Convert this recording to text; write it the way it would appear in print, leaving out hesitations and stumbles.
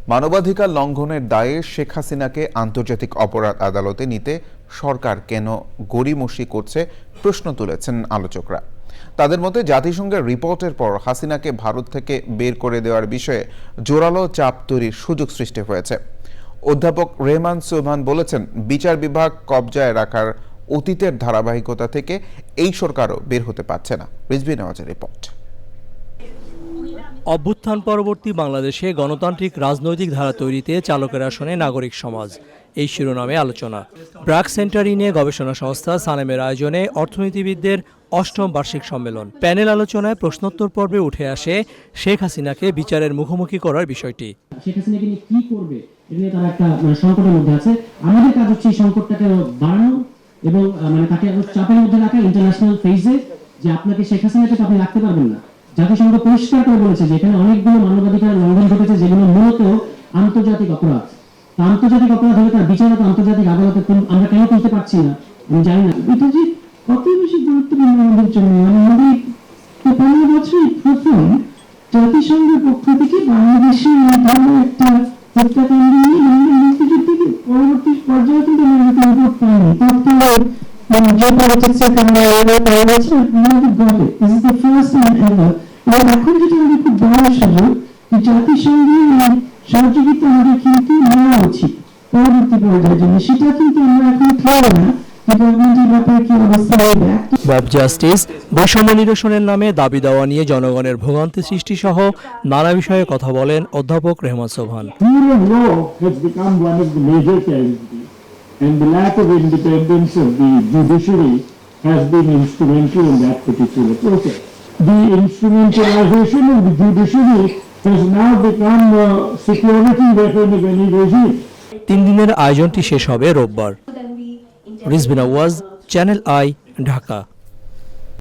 মানবাধিকার লঙ্ঘনের দায়ে শেখ হাসিনাকে আন্তর্জাতিক অপরাধ আদালতে নিতে সরকার কেন গড়িমসি করছে প্রশ্ন তুলেছেন আলোচকরা। তাদের মতে জাতিসংঘের রিপোর্টের পর হাসিনাকে ভারত থেকে বের করে দেওয়ার বিষয়ে জোরালো চাপ তৈরির সুযোগ সৃষ্টি হয়েছে। অধ্যাপক রেহমান সোবহান বলেছেন, বিচার বিভাগ কবজায় রাখার অতীতের ধারাবাহিকতা থেকে এই সরকারও বের হতে পারছে না। রিজভী নওয়াজের রিপোর্ট। অভ্যুত্থান পরবর্তী বাংলাদেশে গণতান্ত্রিক রাজনৈতিক ধারা তৈরিতে চালকের আসনে নাগরিক সমাজ, এই শিরোনামে আলোচনা। ব্র্যাক সেন্টার নিয়ে গবেষণা সংস্থা সানেমের আয়োজনে অর্থনীতিবিদদের ৮ম বার্ষিক সম্মেলন। প্যানেল আলোচনায় প্রশ্নোত্তর পর্বে উঠে আসে শেখ হাসিনাকে বিচারের মুখোমুখি করার বিষয়টি। শেখ হাসিনাকে নিয়ে কি করবে এটা নিয়ে তারা একটা সংকটের মধ্যে আছে। আমাদের কাজ হচ্ছে এই সংকটটাকে বাড়ানো এবং তাকে চাপের মধ্যে রাখা ইন্টারন্যাশনাল ফেজে, যে আপনাকে শেখ হাসিনাকে আপনি রাখতে পারবেন না। জাতিসংঘ পরিষ্কার করে বলেছে যে এখানে অনেকগুলো মানবাধিকার লঙ্ঘন ঘটেছে, যেগুলো মূলত আন্তর্জাতিক অপরাধ। আন্তর্জাতিক অপরাধ হলে তার বিচারক আন্তর্জাতিক আদালতে আমরা কেন তুলতে পারছি না আমি জানি না। এটা যে কত বেশি গুরুত্বপূর্ণ আমাদের জন্য। আমাদের ৫৫ বছর প্রথম জাতিসংঘের পক্ষ থেকে বাংলাদেশের একটা হত্যাকাণ্ড নিয়ে মুক্তিযুদ্ধকে পরবর্তী পর্যায়ে কিন্তু আমরা রিপোর্ট পাইনি। তৎকালীন যে পলিটিক্সের কারণে এখন যেটা আমাদের খুব বড় সুযোগ, জাতিসংঘের সহযোগিতা আমাদের কিন্তু নেওয়া উচিত পরবর্তী পর্যায়ের জন্য। সেটা কিন্তু আমরা এখন খাবো না। ওয়েব জাস্টিস, বৈষম্য নিরসনের নামে দাবি দেওয়া নিয়ে জনগণের ভোগান্তি সৃষ্টি সহ নানা বিষয়ে কথা বলেন অধ্যাপক Rehman Sobhan. And the lack of independence of the judiciary has been instrumental in that particular process. The instrumentalization of the judiciary has now become a security weapon of any regime. 3 দিনের আয়োজনটি শেষ হবে রোববার। Rizvi Nawaz, channel I, Dhaka.